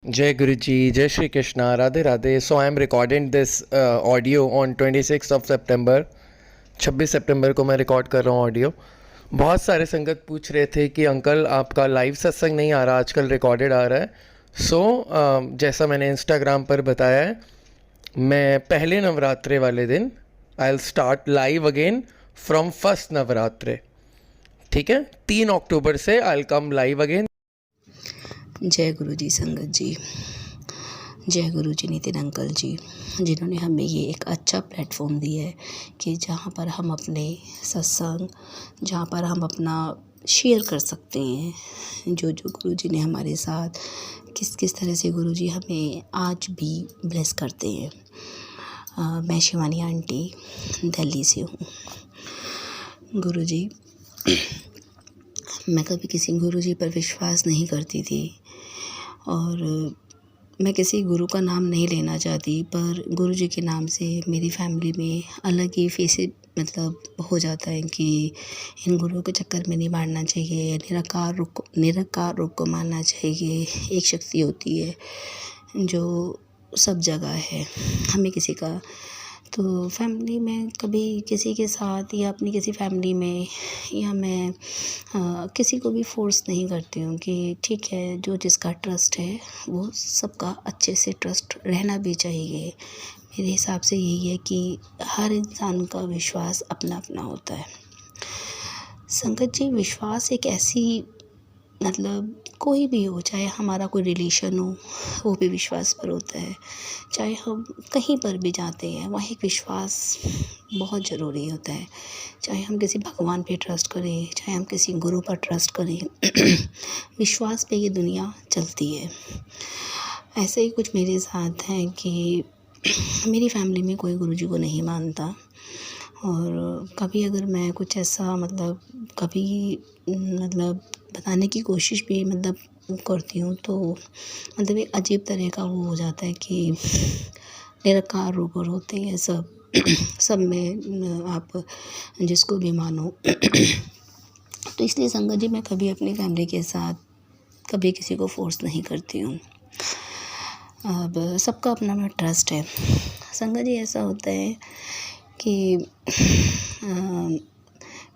Jai Guruji, Jai Shri Krishna, Radhe Radhe. So I am recording this audio on 26th of September. 26 सितंबर को मैं record कर रहा हूँ audio. बहुत सारे संगत पूछ रहे थे कि अंकल आपका लाइव सत्संग नहीं आ रहा, आजकल रिकॉर्डेड आ रहा है। जैसा मैंने इंस्टाग्राम पर बताया है, मैं पहले नवरात्रे वाले दिन I will start live again from first Navratre. ठीक है, 3 अक्टूबर से I will come live again. जय गुरु जी संगत जी, जय गुरु जी नितिन अंकल जी, जिन्होंने हमें ये एक अच्छा प्लेटफॉर्म दिया है कि जहाँ पर हम अपने सत्संग, जहाँ पर हम अपना शेयर कर सकते हैं। जो गुरु जी ने हमारे साथ किस किस तरह से गुरु जी हमें आज भी ब्लेस करते हैं। मैं शिवानी आंटी दिल्ली से हूँ। गुरु जी, मैं कभी किसी गुरु जी पर विश्वास नहीं करती थी और मैं किसी गुरु का नाम नहीं लेना चाहती, पर गुरु जी के नाम से मेरी फैमिली में अलग ही फेसे हो जाता है कि इन गुरुओं के चक्कर में नहीं मारना चाहिए। निरकार रूप को मानना चाहिए। एक शक्ति होती है जो सब जगह है, हमें किसी का तो फैमिली में कभी किसी के साथ या अपनी किसी फैमिली में या मैं किसी को भी फोर्स नहीं करती हूँ कि ठीक है, जो जिसका ट्रस्ट है वो सबका अच्छे से ट्रस्ट रहना भी चाहिए। मेरे हिसाब से यही है कि हर इंसान का विश्वास अपना अपना होता है। संगत जी, विश्वास एक ऐसी कोई भी हो, चाहे हमारा कोई रिलेशन हो, वो भी विश्वास पर होता है। चाहे हम कहीं पर भी जाते हैं, वहाँ एक विश्वास बहुत ज़रूरी होता है। चाहे हम किसी भगवान पे ट्रस्ट करें, चाहे हम किसी गुरु पर ट्रस्ट करें, विश्वास पे ये दुनिया चलती है। ऐसे ही कुछ मेरे साथ है कि मेरी फैमिली में कोई गुरु जी को नहीं मानता और कभी अगर मैं कुछ ऐसा कभी बताने की कोशिश भी करती हूँ तो एक अजीब तरह का वो हो जाता है कि निराकार रूप होते हैं सब सब में आप जिसको भी मानो। तो इसलिए संगत जी, मैं कभी अपनी फैमिली के साथ कभी किसी को फोर्स नहीं करती हूँ। अब सबका अपना अपना ट्रस्ट है। संगत जी, ऐसा होता है कि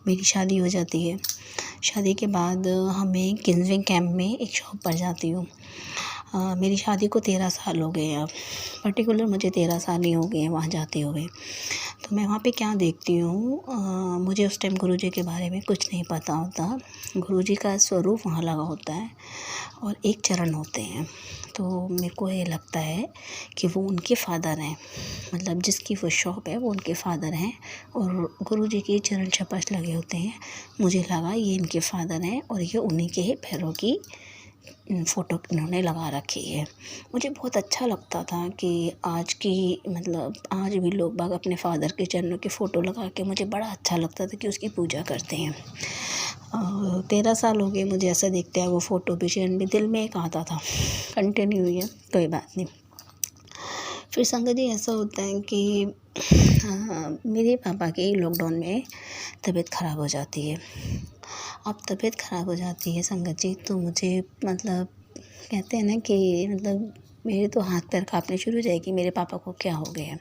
मेरी शादी हो जाती है। शादी के बाद हमें किन्जिंग कैंप में एक शॉप पर जाती हूँ। मेरी शादी को 13 साल हो गए हैं। अब पर्टिकुलर मुझे 13 साल ही हो गए हैं वहाँ जाते हुए। तो मैं वहाँ पे क्या देखती हूँ, मुझे उस टाइम गुरुजी के बारे में कुछ नहीं पता होता। गुरुजी का स्वरूप वहाँ लगा होता है और एक चरण होते हैं। तो मेरे को ये लगता है कि वो उनके फादर हैं, जिसकी वो शॉप है वो उनके फादर हैं और गुरुजी के चरण छपस लगे होते हैं। मुझे लगा ये इनके फादर हैं और ये उन्हीं के ही पैरों की फ़ोटो इन्होंने लगा रखी है। मुझे बहुत अच्छा लगता था कि आज भी लोग बाग अपने फादर के चरणों की फ़ोटो लगा के, मुझे बड़ा अच्छा लगता था कि उसकी पूजा करते हैं। 13 साल हो गए मुझे ऐसा देखते हैं, वो फ़ोटो भी चरण भी दिल में एक आता था। कंटिन्यू हुई है, कोई बात नहीं। फिर संगत जी, ऐसा होता है कि मेरे पापा की लॉकडाउन में तबीयत ख़राब हो जाती है। अब तबीयत ख़राब हो जाती है संगत जी, तो मुझे कहते हैं ना कि मेरे तो हाथ पैर काँपने शुरू हो जाए कि मेरे पापा को क्या हो गया।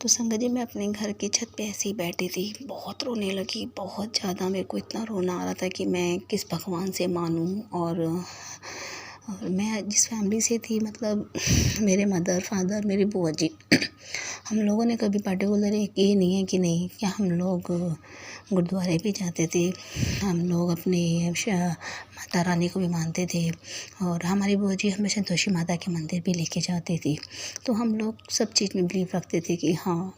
तो संगत जी, मैं अपने घर की छत पे ऐसे ही बैठी थी, बहुत रोने लगी, बहुत ज़्यादा। मेरे को इतना रोना आ रहा था कि मैं किस भगवान से मानूँ। और मैं जिस फैमिली से थी, मेरे मदर फादर, मेरी बुआ जी, हम लोगों ने कभी पर्टिकुलर एक ये नहीं है कि नहीं, क्या हम लोग गुरुद्वारे भी जाते थे। हम लोग अपने माता रानी को भी मानते थे और हमारी बुआ जी हमें संतोषी माता के मंदिर भी लेके जाती थी। तो हम लोग सब चीज़ में बिलीव रखते थे कि हाँ,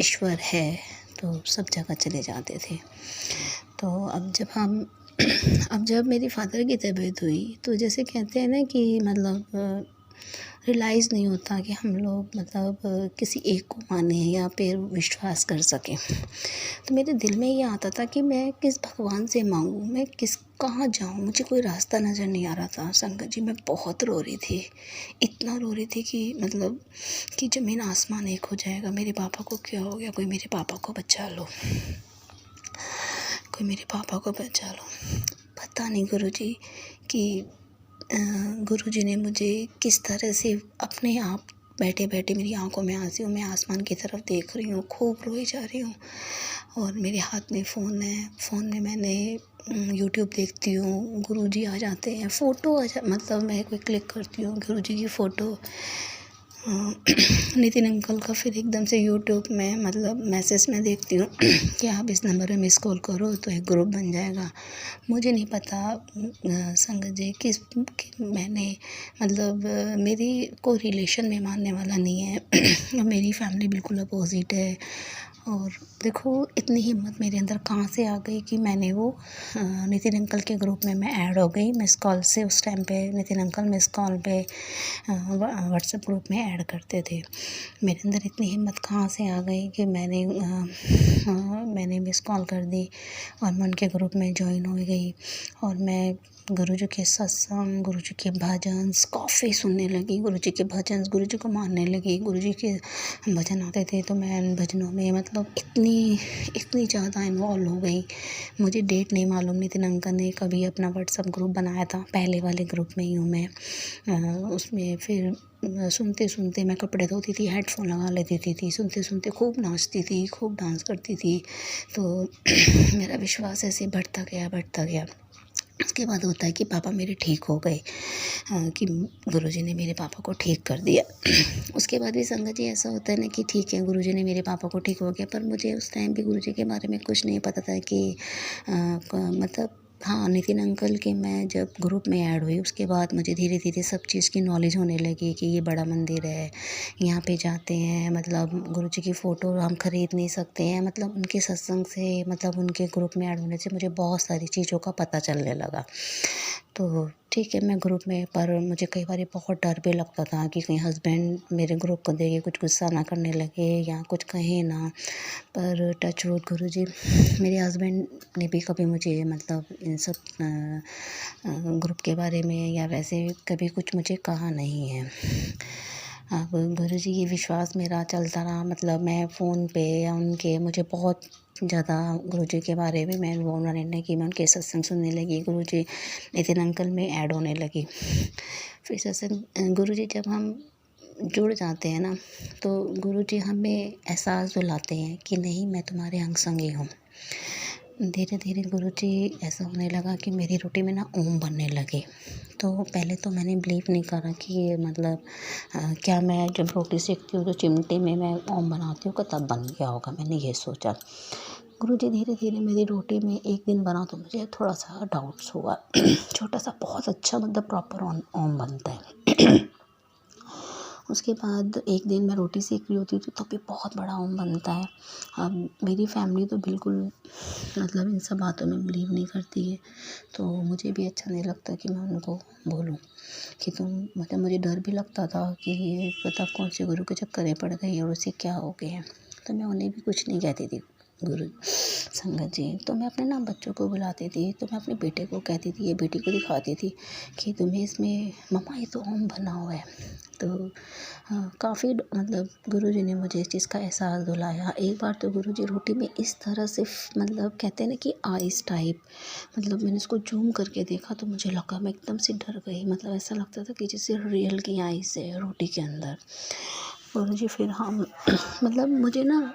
ईश्वर है, तो सब जगह चले जाते थे। तो अब जब मेरे फादर की तबीयत हुई, तो जैसे कहते हैं ना कि रियलाइज़ नहीं होता कि हम लोग किसी एक को माने या फिर विश्वास कर सकें। तो मेरे दिल में ये आता था कि मैं किस भगवान से मांगूँ, मैं कहाँ जाऊँ, मुझे कोई रास्ता नज़र नहीं आ रहा था। संगत जी, मैं बहुत रो रही थी, इतना रो रही थी कि ज़मीन आसमान एक हो जाएगा। मेरे पापा को क्या हो गया, कोई मेरे पापा को बचा लो, कोई मेरे पापा को बचा लो। पता नहीं गुरुजी कि गुरुजी ने मुझे किस तरह से अपने आप बैठे बैठे मेरी आंखों में आंसू, मैं आसमान की तरफ देख रही हूँ, खूब रोई जा रही हूँ और मेरे हाथ में फ़ोन है। फ़ोन में मैंने यूट्यूब देखती हूँ, गुरुजी आ जाते हैं, फ़ोटो मतलब मैं कोई क्लिक करती हूँ गुरुजी की फ़ोटो, नितिन अंकल का फिर एकदम से यूट्यूब में मतलब मैसेज में देखती हूँ कि आप इस नंबर पे मिस कॉल करो तो एक ग्रुप बन जाएगा। मुझे नहीं पता संगत जी कि मैंने मतलब मेरी कोई रिलेशन में मानने वाला नहीं है मेरी फैमिली बिल्कुल अपोज़िट है। और देखो इतनी हिम्मत मेरे अंदर कहाँ से आ गई कि मैंने वो नितिन अंकल के ग्रुप में मैं ऐड हो गई मिस कॉल से। उस टाइम पे नितिन अंकल मिस कॉल पे व्हाट्सएप ग्रुप में ऐड करते थे। मेरे अंदर इतनी हिम्मत कहाँ से आ गई कि मैंने मिस कॉल कर दी और मैं उनके ग्रुप में जॉइन हो गई और मैं गुरुजी के सत्संग, गुरुजी के भजन काफ़ी सुनने लगी। गुरुजी के भजन, गुरुजी को मानने लगी। गुरुजी के भजन आते थे तो मैं उन भजनों में मतलब इतनी ज़्यादा इन्वॉल्व हो गई। मुझे डेट नहीं मालूम, नितिन अंकल ने कभी अपना व्हाट्सएप ग्रुप बनाया था, पहले वाले ग्रुप में ही हूँ मैं। उसमें फिर सुनते सुनते मैं कपड़े धोती थी, हेडफोन लगा लेती थी, सुनते सुनते खूब नाचती थी, खूब डांस करती थी। तो मेरा विश्वास ऐसे बढ़ता गया। उसके बाद होता है कि पापा मेरे ठीक हो गए, कि गुरुजी ने मेरे पापा को ठीक कर दिया। उसके बाद भी संगत जी ऐसा होता है ना कि ठीक है गुरुजी ने मेरे पापा को ठीक हो गया, पर मुझे उस टाइम भी गुरुजी के बारे में कुछ नहीं पता था कि मतलब हाँ, नितिन अंकल के मैं जब ग्रुप में ऐड हुई उसके बाद मुझे धीरे धीरे सब चीज़ की नॉलेज होने लगी कि ये बड़ा मंदिर है, यहाँ पे जाते हैं, मतलब गुरुजी की फ़ोटो हम ख़रीद नहीं सकते हैं। मतलब उनके सत्संग से, मतलब उनके ग्रुप में ऐड होने से मुझे बहुत सारी चीज़ों का पता चलने लगा। तो ठीक है मैं ग्रुप में, पर मुझे कई बार बहुत डर भी लगता था कि कहीं हस्बैंड मेरे ग्रुप को देख के कुछ गुस्सा ना करने लगे या कुछ कहे ना। पर टच वुड गुरुजी, मेरे हस्बैंड ने भी कभी मुझे मतलब इन सब ग्रुप के बारे में या वैसे कभी कुछ मुझे कहा नहीं है। अब गुरुजी की विश्वास मेरा चलता रहा, मतलब मैं फ़ोन पे या उनके मुझे बहुत ज़्यादा गुरुजी के बारे में मैं वो निर्णय की, मैं उनके सत्संग सुनने लगी, गुरुजी नितिन अंकल में ऐड होने लगी। फिर सत्संग गुरुजी जब हम जुड़ जाते हैं ना तो गुरुजी हमें एहसास दिलाते हैं कि नहीं मैं तुम्हारे अंग संग ही हूँ। धीरे धीरे गुरुजी ऐसा होने लगा कि मेरी रोटी में ना ओम बनने लगे। तो पहले तो मैंने बिलीव नहीं करा कि ये मतलब क्या मैं जब रोटी सेकती हूँ तो चिमटे में मैं ओम बनाती हूँ तब बन गया होगा, मैंने ये सोचा। गुरुजी धीरे धीरे मेरी रोटी में एक दिन बना तो मुझे थोड़ा सा डाउट्स हुआ छोटा सा, बहुत अच्छा मतलब प्रॉपर ओम बनता है। उसके बाद एक दिन मैं रोटी सेक रही होती थी तब भी बहुत बड़ा ओम बनता है। अब मेरी फैमिली तो बिल्कुल मतलब इन सब बातों में बिलीव नहीं करती है, तो मुझे भी अच्छा नहीं लगता कि मैं उनको बोलूं कि तुम, मतलब मुझे डर भी लगता था कि ये पता कौन से गुरु के चक्कर में पड़ गई और उसे क्या हो गया। तो मैं उन्हें भी कुछ नहीं कहती थी गुरु संगत जी। तो मैं अपने ना बच्चों को बुलाती थी, तो मैं अपने बेटे को कहती थी, ये बेटी को दिखाती थी कि तुम्हें इसमें मम्मा ये तो ओम बना हुआ है। तो काफ़ी मतलब गुरुजी ने मुझे इस चीज़ का एहसास दिलाया। एक बार तो गुरुजी रोटी में इस तरह से मतलब कहते हैं ना कि आइस टाइप, मतलब मैंने उसको जूम करके देखा तो मुझे लगा, मैं एकदम से डर गई, मतलब ऐसा लगता था कि जैसे रियल की आइस है रोटी के अंदर। गुरुजी फिर हम मतलब मुझे ना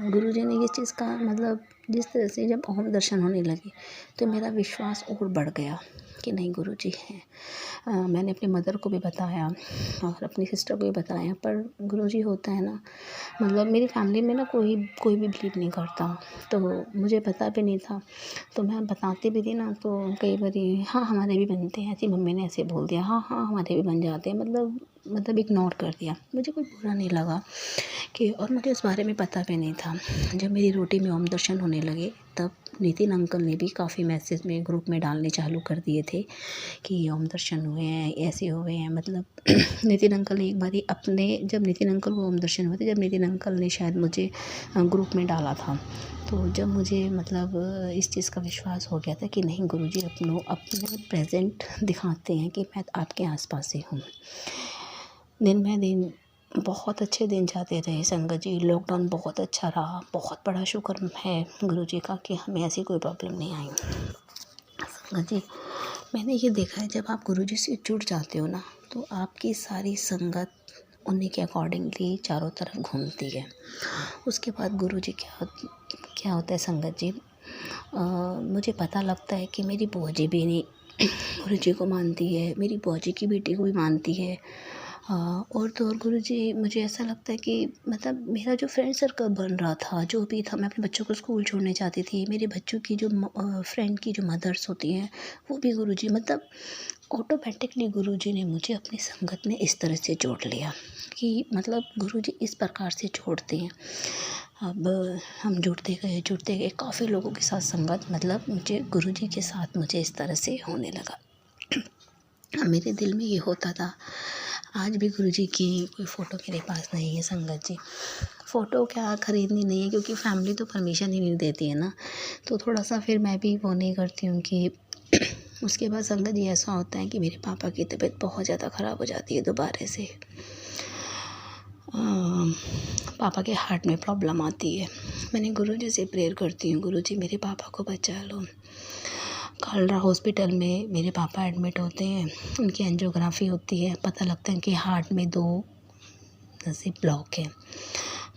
गुरुजी ने ये चीज़ का मतलब जिस तरह से जब ओम दर्शन होने लगे तो मेरा विश्वास और बढ़ गया कि नहीं गुरुजी हैं। मैंने अपनी मदर को भी बताया और अपनी सिस्टर को भी बताया, पर गुरुजी होता है ना, मतलब मेरी फैमिली में ना कोई भी बिलीव नहीं करता, तो मुझे पता भी नहीं था। तो मैं बताती भी थी ना तो कई बारी हाँ हमारे भी बनते हैं, ऐसी मम्मी ने ऐसे बोल दिया, हाँ हाँ हमारे भी बन जाते हैं, मतलब इग्नोर कर दिया। मुझे कोई बुरा नहीं लगा कि, और मुझे उस बारे में पता भी नहीं था। जब मेरी रोटी में ओम दर्शन होने लगे तब नितिन अंकल ने भी काफ़ी मैसेज में ग्रुप में डालने चालू कर दिए थे कि ओम दर्शन हुए हैं, ऐसे हुए हैं, मतलब नितिन अंकल ने एक बारी अपने, जब नितिन अंकल को ओम दर्शन हुए थे, जब नितिन अंकल ने शायद मुझे ग्रुप में डाला था, तो जब मुझे मतलब इस चीज़ का विश्वास हो गया था कि नहीं गुरुजी अपने प्रेजेंट दिखाते हैं कि मैं आपके आसपास ही हूँ। दिन में दिन बहुत अच्छे दिन जाते रहे संगत जी। लॉकडाउन बहुत अच्छा रहा, बहुत बड़ा शुक्र है गुरुजी का कि हमें ऐसी कोई प्रॉब्लम नहीं आई संगत जी। मैंने ये देखा है जब आप गुरुजी से जुड़ जाते हो ना तो आपकी सारी संगत उन्हीं के अकॉर्डिंगली चारों तरफ घूमती है। उसके बाद गुरुजी क्या होता है संगत जी, मुझे पता लगता है कि मेरी बुआ जी भी नहीं गुरुजी को मानती है, मेरी बुआ जी की बेटी को भी मानती है। और तो और गुरुजी मुझे ऐसा लगता है कि मतलब मेरा जो फ्रेंड सर्कल बन रहा था, जो भी था, मैं अपने बच्चों को स्कूल छोड़ने जाती थी, मेरे बच्चों की जो फ्रेंड की जो मदर्स होती हैं वो भी गुरुजी, मतलब ऑटोमेटिकली गुरुजी ने मुझे अपनी संगत में इस तरह से जोड़ लिया कि मतलब गुरुजी इस प्रकार से जोड़ते हैं। अब हम जुड़ते गए काफ़ी लोगों के साथ संगत, मतलब मुझे गुरुजी के साथ मुझे इस तरह से होने लगा। मेरे दिल में ये होता था, आज भी गुरुजी की कोई फ़ोटो मेरे पास नहीं है संगत जी। फ़ोटो क्या खरीदनी नहीं है क्योंकि फैमिली तो परमिशन ही नहीं देती है ना, तो थोड़ा सा फिर मैं भी वो नहीं करती हूँ कि उसके बाद संगत जी ऐसा होता है कि मेरे पापा की तबीयत बहुत ज़्यादा ख़राब हो जाती है दोबारा से। पापा के हार्ट में प्रॉब्लम आती है। मैंने गुरुजी से प्रेयर करती हूँ, गुरुजी मेरे पापा को बचा लो। कालरा हॉस्पिटल में मेरे पापा एडमिट होते हैं, उनकी एंजियोग्राफी होती है, पता लगता है कि हार्ट में 2 नसें ब्लॉक है।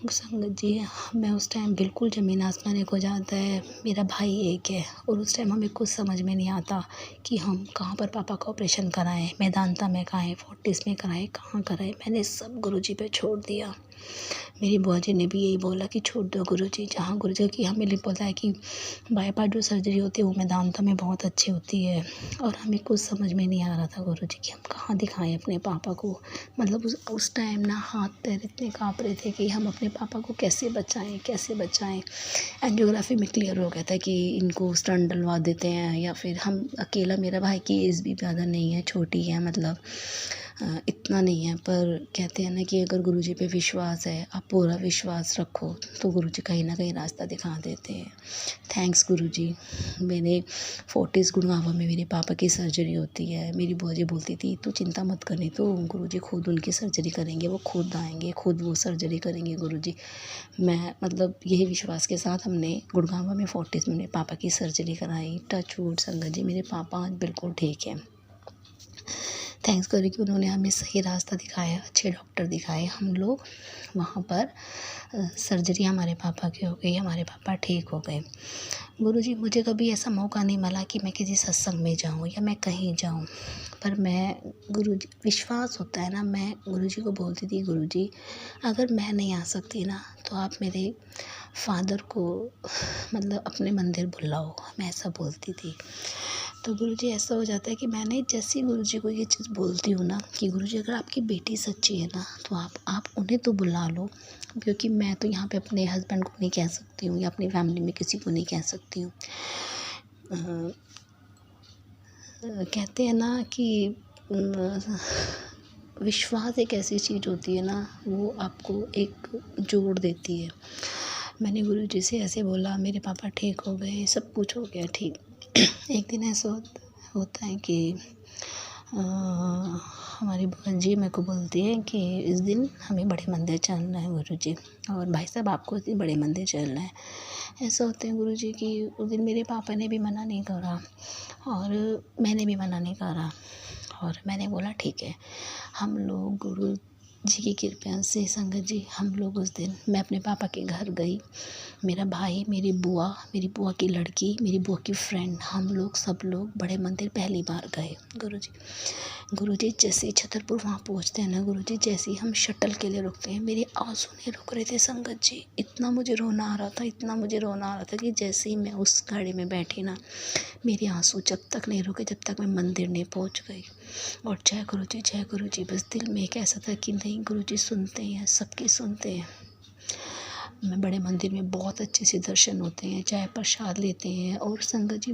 संगत जी मैं उस टाइम बिल्कुल ज़मीन आसमान एक हो जाता है, मेरा भाई एक है और उस टाइम हमें कुछ समझ में नहीं आता कि हम कहाँ पर पापा का ऑपरेशन कराएं, मेदांता में कराएं, फोर्टिस में कराएं, कहाँ कराएं। मैंने सब गुरुजी पे छोड़ दिया। मेरी बुआ जी ने भी यही बोला कि छोड़ दो गुरुजी, जहाँ गुरुजी की हमें बोला है कि बाईपास जो सर्जरी होती है वो मेदांता में बहुत अच्छी होती है। और हमें कुछ समझ में नहीं आ रहा था गुरुजी कि हम कहाँ दिखाएं अपने पापा को, मतलब उस टाइम ना हाथ पैर इतने काँप रहे थे कि हम अपने पापा को कैसे बचाएं। एंजियोग्राफी में क्लियर हो गया था कि इनको स्टंट डलवा देते हैं, या फिर हम अकेला, मेरा भाई की एज भी ज़्यादा नहीं है, छोटी है, मतलब इतना नहीं है, पर कहते हैं ना कि अगर गुरुजी पे विश्वास है, आप पूरा विश्वास रखो तो गुरुजी कहीं ना कहीं रास्ता दिखा देते हैं। थैंक्स गुरुजी। मैंने फोर्टिस गुड़गांव में मेरे पापा की सर्जरी होती है, मेरी बुआ जी बोलती थी तू चिंता मत करनी, तो गुरुजी खुद उनकी सर्जरी करेंगे, वो खुद आएंगे, खुद वो सर्जरी करेंगे गुरुजी। मैं मतलब यही विश्वास के साथ हमने गुड़गांव में फोर्टिस में मेरे पापा की सर्जरी कराई। टच वुड संगत जी, मेरे पापा आज बिल्कुल ठीक है। थैंक्स करें कि उन्होंने हमें सही रास्ता दिखाया, अच्छे डॉक्टर दिखाए। हम लोग वहाँ पर सर्जरी हमारे पापा की हो गई, हमारे पापा ठीक हो गए। गुरुजी मुझे कभी ऐसा मौका नहीं मिला कि मैं किसी सत्संग में जाऊँ या मैं कहीं जाऊँ, पर मैं गुरुजी, विश्वास होता है ना, मैं गुरुजी को बोलती थी गुरुजी अगर मैं नहीं आ सकती ना तो आप मेरे फादर को मतलब अपने मंदिर बुलाओ, मैं ऐसा बोलती थी। तो गुरुजी ऐसा हो जाता है कि मैंने जैसे ही गुरुजी को ये चीज़ बोलती हूँ ना कि गुरुजी अगर आपकी बेटी सच्ची है ना तो आप उन्हें तो बुला लो, क्योंकि मैं तो यहाँ पे अपने हस्बैंड को नहीं कह सकती हूँ या अपनी फैमिली में किसी को नहीं कह सकती हूँ। कहते हैं ना कि विश्वास एक ऐसी चीज़ होती है ना, वो आपको एक जोड़ देती है। मैंने गुरुजी से ऐसे बोला, मेरे पापा ठीक हो गए, सब कुछ हो गया ठीक। एक दिन ऐसा होता है कि हमारी बुआ जी मेरे को बोलती है कि इस दिन हमें बड़े मंदिर चलना है गुरुजी, और भाई साहब आपको इस दिन बड़े मंदिर चलना है। ऐसा होता है गुरुजी कि उस दिन मेरे पापा ने भी मना नहीं करा और मैंने भी मना नहीं करा, और मैंने बोला ठीक है। हम लोग गुरु जी की कृपा से संगत जी, हम लोग उस दिन, मैं अपने पापा के घर गई, मेरा भाई, मेरी बुआ की लड़की, मेरी बुआ की फ्रेंड, हम लोग सब लोग बड़े मंदिर पहली बार गए। गुरुजी जैसे ही छतरपुर वहाँ पहुँचते हैं ना गुरुजी, जैसे ही हम शटल के लिए रुकते हैं, मेरे आंसू नहीं रुक रहे थे संगत जी। इतना मुझे रोना आ रहा था कि जैसे ही मैं उस गाड़ी में बैठी ना, मेरे आंसू जब तक नहीं रुके जब तक मैं मंदिर नहीं पहुँच गई। और जय गुरु जी, बस दिल में एक ऐसा था कि नहीं गुरुजी सुनते हैं, सबकी सुनते हैं। मैं बड़े मंदिर में बहुत अच्छे से दर्शन होते हैं, चाय प्रसाद लेते हैं, और संगत जी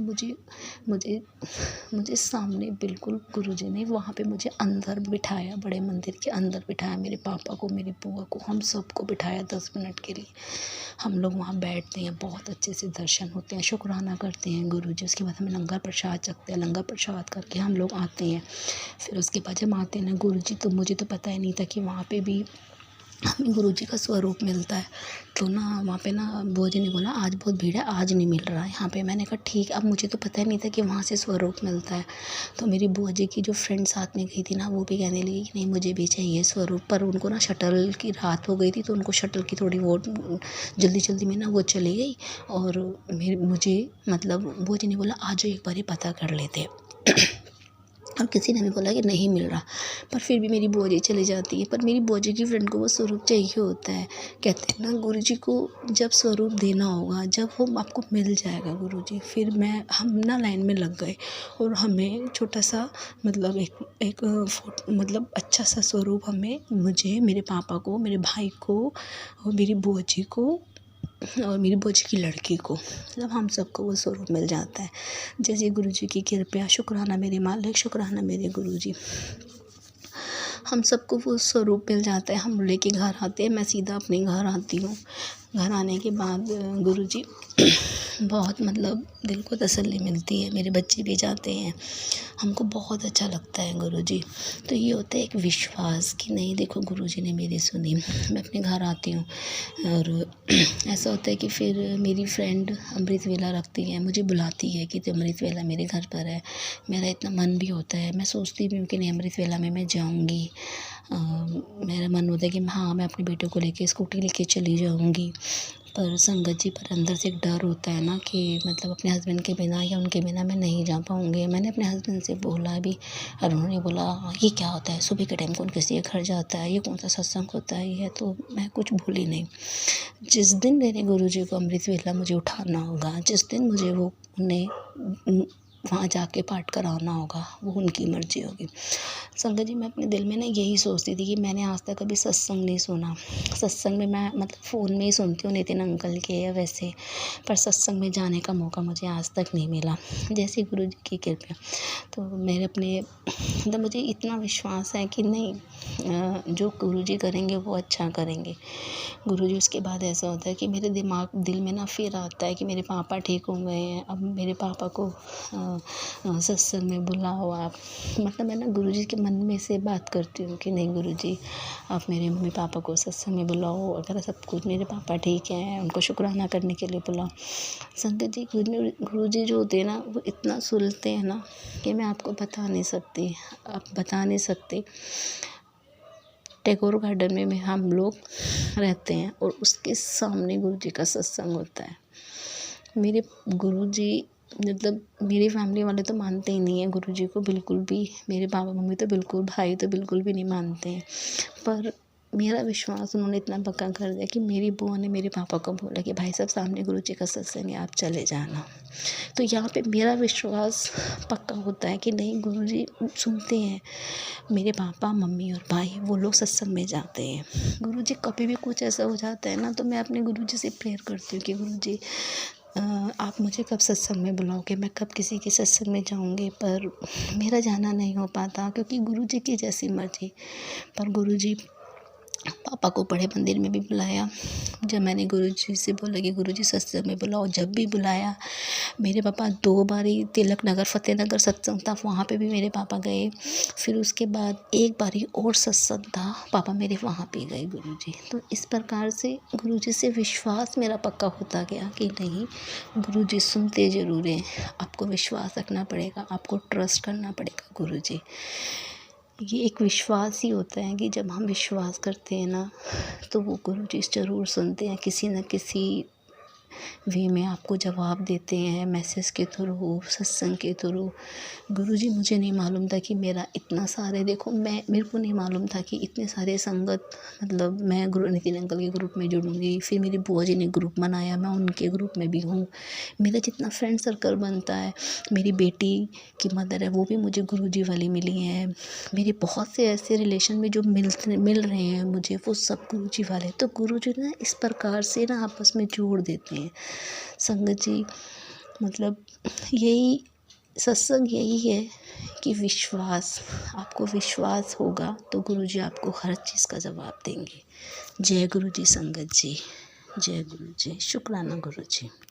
मुझे सामने बिल्कुल गुरुजी ने वहाँ पे मुझे अंदर बिठाया, बड़े मंदिर के अंदर बिठाया, मेरे पापा को, मेरी बुआ को, हम सबको बिठाया 10 मिनट के लिए। हम लोग वहाँ बैठते हैं, बहुत अच्छे से दर्शन होते हैं, शुक्राना करते हैं गुरुजी। उसके बाद हमें लंगर प्रसाद चखते हैं, लंगर प्रसाद करके हम लोग आते हैं। फिर उसके बाद जब आते हैं ना गुरुजी, तो मुझे तो पता ही नहीं था कि वहाँ पे भी हमें गुरुजी का स्वरूप मिलता है। तो ना वहाँ पे ना बुआ जी ने बोला आज बहुत भीड़ है, आज नहीं मिल रहा है यहाँ पे। मैंने कहा ठीक है। अब मुझे तो पता ही नहीं था कि वहाँ से स्वरूप मिलता है। तो मेरी बुआ जी की जो फ्रेंड साथ में गई थी ना, वो भी कहने लगी कि नहीं मुझे भी चाहिए स्वरूप। पर उनको ना शटल की रात हो गई थी, तो उनको शटल की थोड़ी वो जल्दी जल्दी में ना वो चली गई। और मुझे मतलब बुआ जी ने बोला आज एक बार ही पता कर लेते। और किसी ने भी बोला कि नहीं मिल रहा, पर फिर भी मेरी बुआ जी चली जाती है। पर मेरी बुआ जी की फ्रेंड को वो स्वरूप चाहिए होता है। कहते हैं ना गुरुजी को जब स्वरूप देना होगा, जब वो आपको मिल जाएगा गुरुजी। फिर हम ना लाइन में लग गए और हमें छोटा सा मतलब एक मतलब अच्छा सा स्वरूप हमें, मुझे, मेरे पापा को, मेरे भाई को और मेरी बुआ जी को और मेरी बुआ जी की लड़की को, मतलब हम सबको वो स्वरूप मिल जाता है। जैसे गुरुजी की कृपया, शुक्राना मेरे मालिक, शुक्राना मेरे गुरुजी। हम सबको वो स्वरूप मिल जाता है। हम लेके घर आते हैं, मैं सीधा अपने घर आती हूँ। घर आने के बाद गुरुजी बहुत मतलब दिल को तसल्ली मिलती है। मेरे बच्चे भी जाते हैं, हमको बहुत अच्छा लगता है गुरुजी। तो ये होता है एक विश्वास कि नहीं देखो गुरुजी ने मेरी सुनी। मैं अपने घर आती हूँ और ऐसा होता है कि फिर मेरी फ्रेंड अमृत वेला रखती है, मुझे बुलाती है कि तो अमृत वेला मेरे घर पर है। मेरा इतना मन भी होता है, मैं सोचती भी हूँ कि नहीं अमृत वेला में मैं जाऊँगी। मेरा मन होता है कि हाँ मैं अपने बेटे को लेके स्कूटी लेके चली जाऊँगी। पर संगत जी, पर अंदर से एक डर होता है ना कि मतलब अपने हस्बैंड के बिना या उनके बिना मैं नहीं जा पाऊँगी। मैंने अपने हस्बैंड से बोला भी और उन्होंने बोला ये क्या होता है, सुबह के टाइम कौन किसी के घर जाता है, ये कौन सा सत्संग होता है ये। तो मैं कुछ भूली नहीं। जिस दिन मेरे गुरुजी को अमृत वेला मुझे उठाना होगा, जिस दिन मुझे वो उन्हें वहाँ जाके पाठ कराना होगा, वो उनकी मर्ज़ी होगी। संगत जी, मैं अपने दिल में ना यही सोचती थी कि मैंने आज तक कभी सत्संग नहीं सुना। सत्संग में मैं मतलब फ़ोन में ही सुनती हूँ नितिन अंकल के या वैसे, पर सत्संग में जाने का मौका मुझे आज तक नहीं मिला। जैसे गुरुजी की कृपा, तो मेरे अपने मतलब मुझे इतना विश्वास है कि नहीं जो गुरुजी करेंगे वो अच्छा करेंगे। गुरुजी उसके बाद ऐसा होता है कि मेरे दिल में ना फिर आता है कि मेरे पापा ठीक हो गए हैं, अब मेरे पापा को सत्संग में बुलाओ आप। मतलब मैं ना गुरुजी के मन में से बात करती हूँ कि नहीं गुरुजी आप मेरे मम्मी पापा को सत्संग में बुलाओ, अगर सब कुछ मेरे पापा ठीक हैं उनको शुक्राना करने के लिए बुलाओ। संगत जी, गुरुजी जो होते हैं ना वो इतना सुलझते हैं ना कि मैं आपको बता नहीं सकती, आप बता नहीं सकते। टैगोर गार्डन में हम लोग रहते हैं और उसके सामने गुरुजी का सत्संग होता है। मेरे गुरुजी मतलब मेरी फैमिली वाले तो मानते ही नहीं हैं गुरुजी को बिल्कुल भी। मेरे पापा मम्मी तो बिल्कुल, भाई तो बिल्कुल भी नहीं मानते हैं। पर मेरा विश्वास उन्होंने इतना पक्का कर दिया कि मेरी बुआ ने मेरे पापा को बोला कि भाई साहब सामने गुरुजी का सत्संग है, आप चले जाना। तो यहाँ पे मेरा विश्वास पक्का होता है कि नहीं गुरुजी सुनते हैं। मेरे पापा मम्मी और भाई वो लोग सत्संग में जाते हैं। गुरुजी कभी भी कुछ ऐसा हो जाता है ना, तो मैं अपने गुरुजी से प्रेयर करती हूँ कि गुरुजी आप मुझे कब सत्संग में बुलाओगे, मैं कब किसी के सत्संग में जाऊँगी। पर मेरा जाना नहीं हो पाता क्योंकि गुरुजी की जैसी मर्ज़ी। पर गुरुजी पापा को बड़े मंदिर में भी बुलाया। जब मैंने गुरुजी से बोला कि गुरुजी सत्संग में बुलाओ, जब भी बुलाया मेरे पापा 2 बारी तिलक नगर फ़तेहनगर सत्संग था, वहाँ पे भी मेरे पापा गए। फिर उसके बाद एक बारी और सत्संग था, पापा मेरे वहाँ पे गए गुरुजी। तो इस प्रकार से गुरुजी से विश्वास मेरा पक्का होता गया कि नहीं गुरुजी सुनते ज़रूर हैं। आपको विश्वास रखना पड़ेगा, आपको ट्रस्ट करना पड़ेगा गुरुजी। ये एक विश्वास ही होता है कि जब हम विश्वास करते हैं ना, तो वो गुरुजी ज़रूर सुनते हैं, किसी न किसी वे में आपको जवाब देते हैं, मैसेज के थ्रू, सत्संग के थ्रू। गुरुजी मुझे नहीं मालूम था कि मेरा इतना सारे देखो मेरे को नहीं मालूम था कि इतने सारे संगत मतलब मैं गुरु नितिन अंकल के ग्रुप में जुड़ूंगी। फिर मेरी बुआ जी ने ग्रुप बनाया, मैं उनके ग्रुप में भी हूँ। मेरा जितना फ्रेंड सर्कल बनता है, मेरी बेटी की मदर है वो भी मुझे गुरुजी वाली मिली हैं। मेरे बहुत से ऐसे रिलेशन में जो मिल रहे हैं मुझे, वो सब गुरुजी वाले। तो गुरुजी ना इस प्रकार से ना आपस में जोड़ देते हैं। संगत जी, मतलब यही सत्संग यही है कि विश्वास, आपको विश्वास होगा तो गुरुजी आपको हर चीज़ का जवाब देंगे। जय गुरुजी संगत जी, जय गुरुजी, शुक्राना गुरुजी।